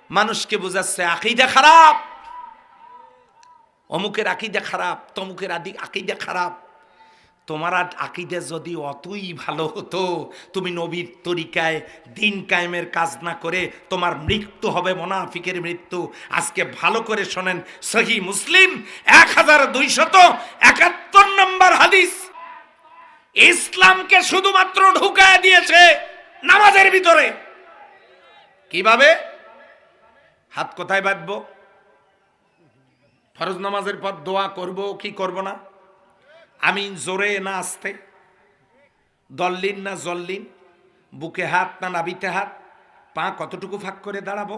মানুষকে বোঝাচ্ছে আকীদা খারাপ, অমুকের আকীদা খারাপ, তমুকের আকীদা খারাপ। তোমার আকীদা যদি অতই ভালো হতো, তুমি নবীর তরিকায় দিন কায়েমের কাজ না করে তোমার মৃত্যু হবে মুনাফিকের মৃত্যু। আজকে ভালো করে শোনেন, সহিহ মুসলিম 1271 নম্বর হাদিস। ইসলামকে শুধুমাত্র ঢুকায় দিয়েছে নামাজের ভিতরে। কিভাবে? হাত কোথায় বাঁধবো? ফরজ নামাজের পর দোয়া করব কি করব না? আমিন জোরে না আস্তে? দল্লিন না জল্লিন? বুকে হাত না নাভিতে হাত? পা কতটুকু ফাঁক করে দাঁড়াবো?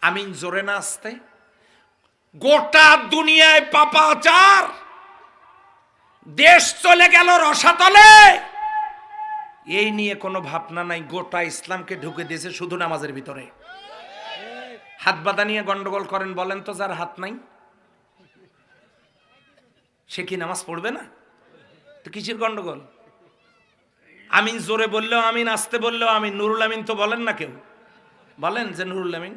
আমিন জোরে না আস্তে? গোটা দুনিয়ায় পাপাচার, দেশ চলে গেল রসাতলে, এই নিয়ে কোনো ভাবনা নাই। গোটা ইসলামকে ঢুকে দিয়েছে শুধু নামাজের ভিতরে। হাত বাঁধা নিয়ে গন্ডগোল করেন, বলেন তো যার হাত নাই সে কি নামাজ পড়বে না? তো কিসের গন্ডগোল? আমিন জোরে বললেও আমিন, আসতে বললেও আমিন। নুরুল আমিন তো বলেন না, কেউ বলেন যে নুরুল আমিন?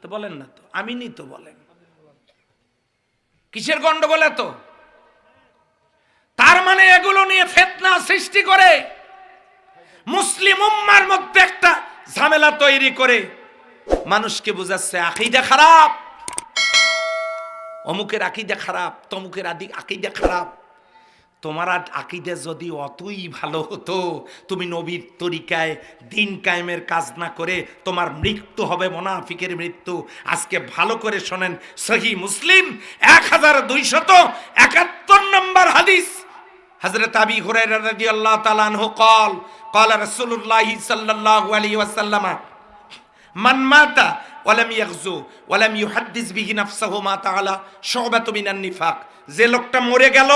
তো বলেন না, তো আমিনই তো বলেন। কিসের গন্ডগোল এত? তার মানে এগুলো নিয়ে ফিতনা সৃষ্টি করে মুসলিম উম্মার মধ্যে একটা ঝামেলা তৈরি করে মানুষকে বোঝাচ্ছে আকীদা খারাপ, অমুকের আকীদা খারাপ, তমুকের আকীদা খারাপ। তোমার আকীদা যদি অতই ভালো হতো, তুমি নবীর তরিকায় দিন কায়েমের কাজ না করে তোমার মৃত্যু হবে মুনাফিকের মৃত্যু। আজকে ভালো করে শোনেন, সহিহ মুসলিম 1271 নম্বর হাদিস। হযরত আবী হুরায়রা রাদিয়াল্লাহু তাআলা আনহু قال قال رسول الله صلى الله عليه وسلم من مات ولم يغزو ولم يحدث به نفسه مات على شعبة من النفاق। যে লোকটা মরে গেল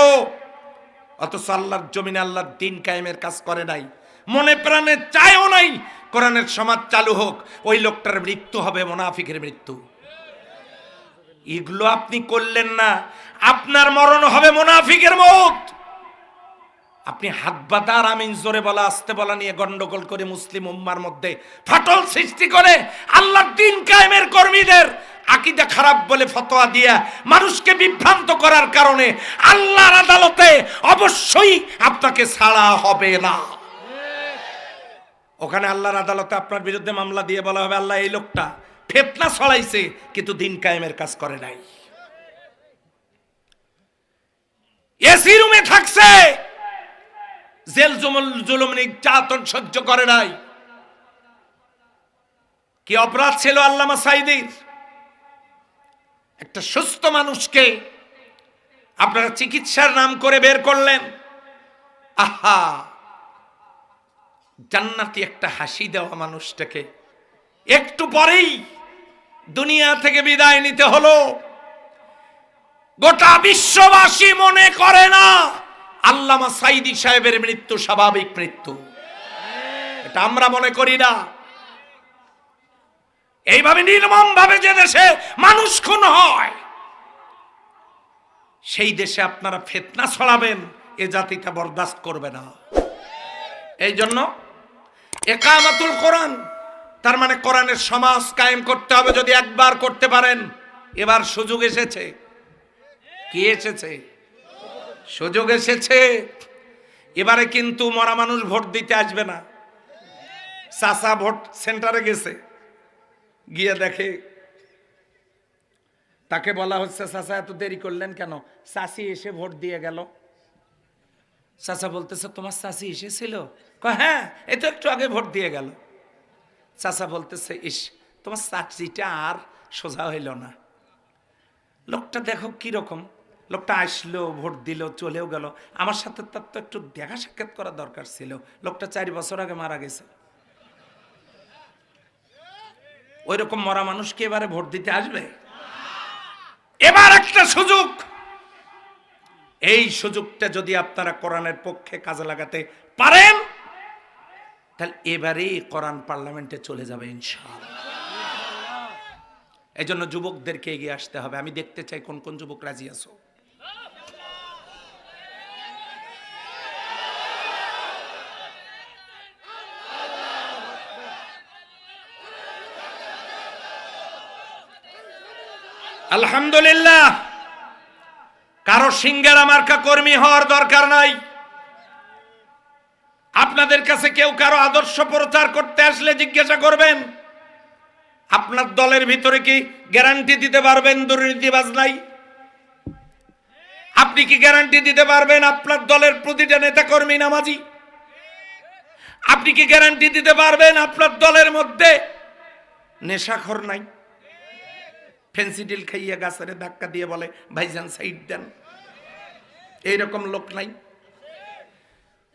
অথচ আল্লাহর জমিনে আল্লাহর দিন কায়েমের কাজ করে নাই, মনে প্রাণে চায়ও নাই কোরআনের সমাজ চালু হোক, ওই লোকটার মৃত্যু হবে মুনাফিকের মৃত্যু। এগুলো আপনি করলেন না, আপনার মরণ হবে মুনাফিকের মওত। আপনি হাত বাঁধা আর আমিন জোরে বলা আসতে বলা নিয়ে গন্ডগোল করে মুসলিম উম্মার মধ্যে ফাটল সৃষ্টি করে আল্লাহর দিন কায়েমের কর্মীদের আকীদা খারাপ বলে ফতোয়া দিয়া মানুষকে বিভ্রান্ত করার কারণে আল্লাহর আদালতে অবশ্যই আপনাকে ছাড়া হবে না। ওখানে আল্লাহর আদালতে আপনার বিরুদ্ধে মামলা দিয়ে বলা হবে, আল্লাহ এই লোকটা ফিতনা ছড়াইছে কিন্তু দিন কায়েমের কাজ করে নাই, এসি রুমে থাকছে, জেল জুলুম নির্যাতন সহ্য করে নাই। কি অপরাধ ছিল আল্লামা সাঈদীর? একটা সুস্থ মানুষকে আপনারা চিকিৎসার নাম করে বের করলেন। আহা, জান্নাতি একটা হাসি দেওয়া মানুষটাকে একটু পরেই দুনিয়া থেকে বিদায় নিতে হলো। গোটা বিশ্ববাসী মনে করে না আল্লামা সাঈদী সাহেবের মৃত্যু স্বাভাবিক মৃত্যু, এটা আমরা মনে করি না। এইভাবে নির্মম ভাবে যে দেশে মানুষ খুন হয়, সেই দেশে আপনারা ফিতনা ছড়াবেন, এ জাতিটা বরদাস্ত করবে না। এই জন্য ইকামাতুল কোরআন, তার মানে কোরআনের সমাজ কায়েম করতে হবে। যদি একবার করতে পারেন, এবার সুযোগ এসেছে। কি এসেছে? সুযোগ এসেছে। এবারে কিন্তু মরা মানুষ ভোট দিতে আসবে না। চাচা ভোট সেন্টারে গেছে, গিয়ে দেখে তাকে বলা হচ্ছে, চাচা এত দেরি করলেন কেন? চাচি এসে ভোট দিয়ে গেল। চাচা বলতেছে, তোমার চাচি এসেছিল? হ্যাঁ, এই তো একটু আগে ভোট দিয়ে গেল। চাচা বলতেছে, ইস, তোমার চাচিটা আর সোজা হইল না। লোকটা দেখো কিরকম, লোকটা আসলো, ভোট দিল, চলেও গেল। আমার সাথে তার তো একটু দেখা সাক্ষাৎ করা দরকার ছিল। লোকটা 4 বছর আগে মারা গেছে। ওই রকম মরা মানুষ কি এবারে ভোট দিতে আসবে? এবার একটা সুযোগ, এই সুযোগটা যদি আপনারা কোরআনের পক্ষে কাজে লাগাতে পারেন, তাহলে এবারেই কোরআন পার্লামেন্টে চলে যাবে ইনশাআল্লাহ। এই জন্য যুবকদেরকে এগিয়ে আসতে হবে। আমি দেখতে চাই কোন কোন যুবক রাজি আছো। আলহামদুলিল্লাহ, কারো সিঙ্গারা মার্কা কর্মী হওয়ার দরকার নাই। আপনাদের কাছে কেউ কারো আদর্শ প্রচার করতে আসলে জিজ্ঞাসা করবেন, আপনার দলের ভিতরে কি গ্যারান্টি দিতে পারবেন দুর্নীতিবাজ নাই? আপনি কি গ্যারান্টি দিতে পারবেন আপনার দলের প্রতিটা নেতা কর্মী নামাজি? আপনি কি গ্যারান্টি দিতে পারবেন আপনার দলের মধ্যে নেশাখোর নাই? ফেন্সিডিল খাইয়া গাছের ধাক্কা দিয়ে বলে ভাইজান সাইড দেন, এইরকম লোক নাই?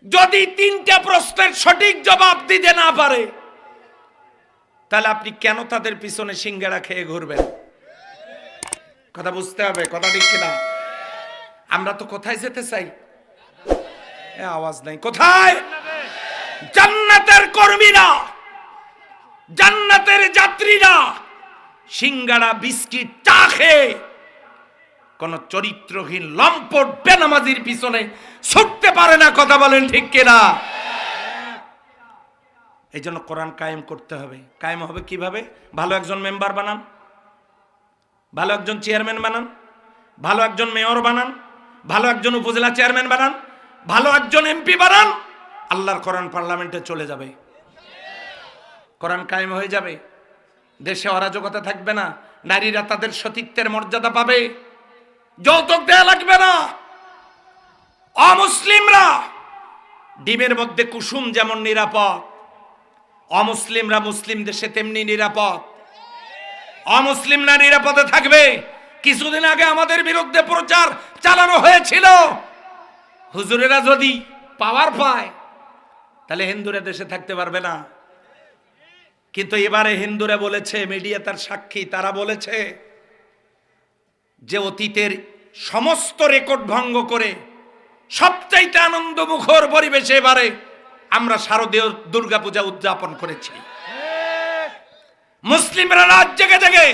যদি তিনটা প্রশ্নের সঠিক জবাব দিতে না পারে, তাহলে আপনি কেন তাদের পিছনে সিঙ্গারা খেয়ে ঘুরবেন? কথা বুঝতে হবে, কথা ঠিক কিনা? আমরা তো কোথায় যেতে চাই? আওয়াজ নাই, কোথায়? জান্নাতের কর্মীরা, জান্নাতের যাত্রীরা সিঙ্গারা বিস্কিট চা খেয়ে কোন চরিত্রহীন লম্পট বেনামাজির পিছনে ছুটতে পারে না। কথা বলেন ঠিক কিনা? এই জন্য কোরআন কায়েম করতে হবে। কায়েম হবে কিভাবে? ভালো একজন মেম্বার বানান, ভালো একজন চেয়ারম্যান বানান, ভালো একজন মেয়র বানান, ভালো একজন উপজেলা চেয়ারম্যান বানান, ভালো একজন এমপি বানান, আল্লাহর কোরআন পার্লামেন্টে চলে যাবে, কোরআন কায়েম হয়ে যাবে। দেশে অরাজকতা থাকবে না, নারীরা তাদের সতীত্বের মর্যাদা পাবে, যৌতুক দেয়া লাগবে না। অমুসলিমরা ডিমের মধ্যে কুসুম যেমন নিরাপদ, অমুসলিমরা মুসলিম দেশে তেমনি নিরাপদ। অমুসলিমরা নিরাপদে থাকবে। কিছুদিন আগে আমাদের বিরুদ্ধে প্রচার চালানো হয়েছিল, হুজুরেরা যদি পাওয়ার পায় তাহলে হিন্দুরা দেশে থাকতে পারবে না। কিন্তু এবারে হিন্দুরা বলেছে, মিডিয়া তার সাক্ষী, তারা বলেছে যে অতীতের সমস্ত রেকর্ড ভঙ্গ করে সবচাইতে আনন্দমুখর পরিবেশে এবারে আমরা শারদীয় দুর্গাপূজা উদযাপন করেছি। মুসলিমরা রাত জেগে জেগে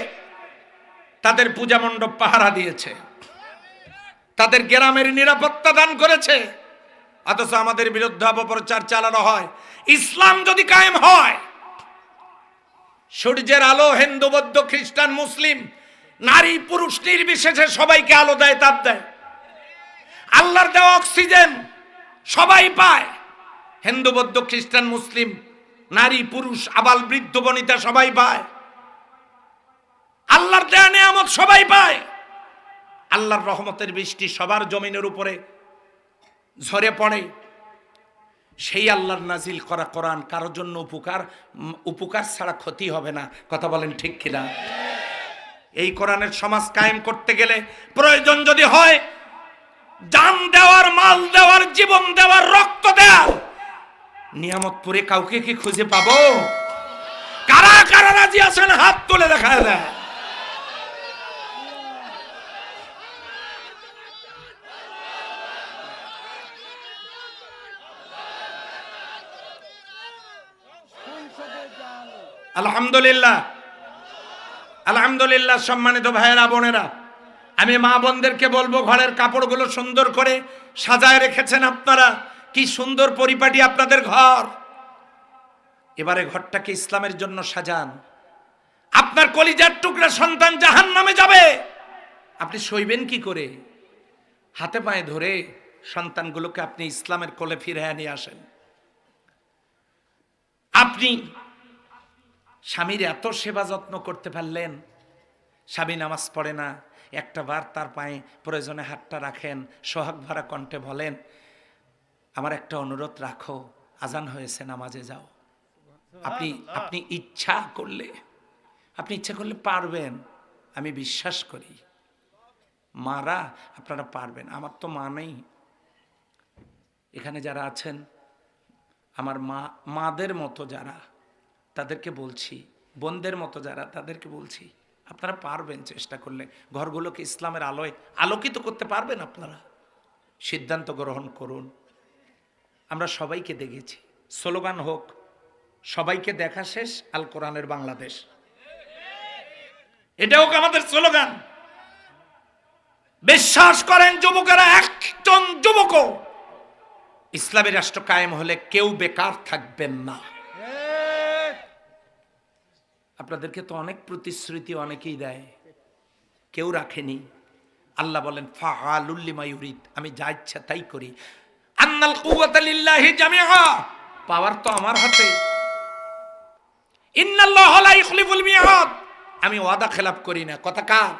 তাদের পূজা মণ্ডপ পাহারা দিয়েছে, তাদের গ্রামের নিরাপত্তা দান করেছে। অথচ আমাদের বিরুদ্ধে অপপ্রচার চালানো হয়। ইসলাম যদি কায়েম হয়, সূর্যের আলো হিন্দু বৌদ্ধ খ্রিস্টান মুসলিম নারী পুরুষ নির্বিশেষে সবাইকে আলো দেয়, তাপ দেয়। আল্লাহর দেওয়া অক্সিজেন সবাই পায়, হিন্দু বৌদ্ধ খ্রিস্টান মুসলিম নারী পুরুষ আবাল বৃদ্ধ বনিতা সবাই পায়। আল্লাহর দেয়া নিয়ামত সবাই পায়। আল্লাহর রহমতের বৃষ্টি সবার জমিনের উপরে ঝরে পড়ে। সেই আল্লাহর নাজিল করা কোরআন কারোর জন্য উপকার ছাড়া ক্ষতি হবে না। কথা বলেন ঠিক কিনা? এই কোরআনের সমাজ কায়েম করতে গেলে প্রয়োজন যদি হয় জান দেওয়ার, মাল দেওয়ার, জীবন দেওয়ার, রক্ত দেওয়ার, নিয়ামতপুরে কাউকে কি খুঁজে পাবো? কারা কারা রাজি আছেন হাত তুলে দেখা দেয়। আলহামদুলিল্লাহ, আলহামদুলিল্লাহ। সম্মানিত ভাইয়েরা বোনেরা, আমি মা বোনদেরকে বলবো, ঘরের কাপড়গুলো সুন্দর করে সাজায় রেখেছেন আপনারা, কি সুন্দর পরিপাটি আপনাদের ঘর। এবারে ঘরটাকে ইসলামের জন্য সাজান। আপনার কলিজার টুকরা সন্তান জাহান্নামে যাবে, আপনি সইবেন কি করে? হাতে পায়ে ধরে সন্তানগুলোকে আপনি ইসলামের কোলে ফিরে নিয়ে আসেন। আপনি স্বামীর এত সেবা যত্ন করতে পারলেন, স্বামী নামাজ পড়ে না, একটা বার তার পায়ে প্রয়োজনে হাতটা রাখেন, সোহাগ ভরা কণ্ঠে বলেন, আমার একটা অনুরোধ রাখো, আজান হয়েছে, নামাজে যাও। আপনি ইচ্ছা করলে পারবেন, আমি বিশ্বাস করি। মারা আপনারা পারবেন, আমার তো মা নেই। এখানে যারা আছেন আমার মাদের মতো যারা, তাদেরকে বলছি, বোনদের মতো যারা, তাদেরকে বলছি, আপনারা পারবেন চেষ্টা করলে। ঘরগুলোকে ইসলামের আলোয় আলোকিত করতে পারবেন আপনারা। সিদ্ধান্ত গ্রহণ করুন। আমরা সবাইকে দেখেছি, স্লোগান হোক, সবাইকে দেখা শেষ, আল কোরআনের বাংলাদেশ, এটা হোক আমাদের স্লোগান। বিশ্বাস করেন যুবকেরা, একজন যুবকও ইসলামী রাষ্ট্র কায়েম হলে কেউ বেকার থাকবেন না। আপনাদেরকে তো অনেক প্রতিশ্রুতি অনেকেই দেয়, কেউ রাখেনি। আল্লাহ বলেন ফাআলুল লিমা ইউরিদ, আমি যা ইচ্ছা তাই করি। আন্নাল কুওয়াতা লিল্লাহি জামিআ, পাওয়ার তো আমার হাতে। ইন্নাল্লাহা লা ইখলিফুল মিআদ, আমি ওয়াদা খেলাফ করি না। কথা কার?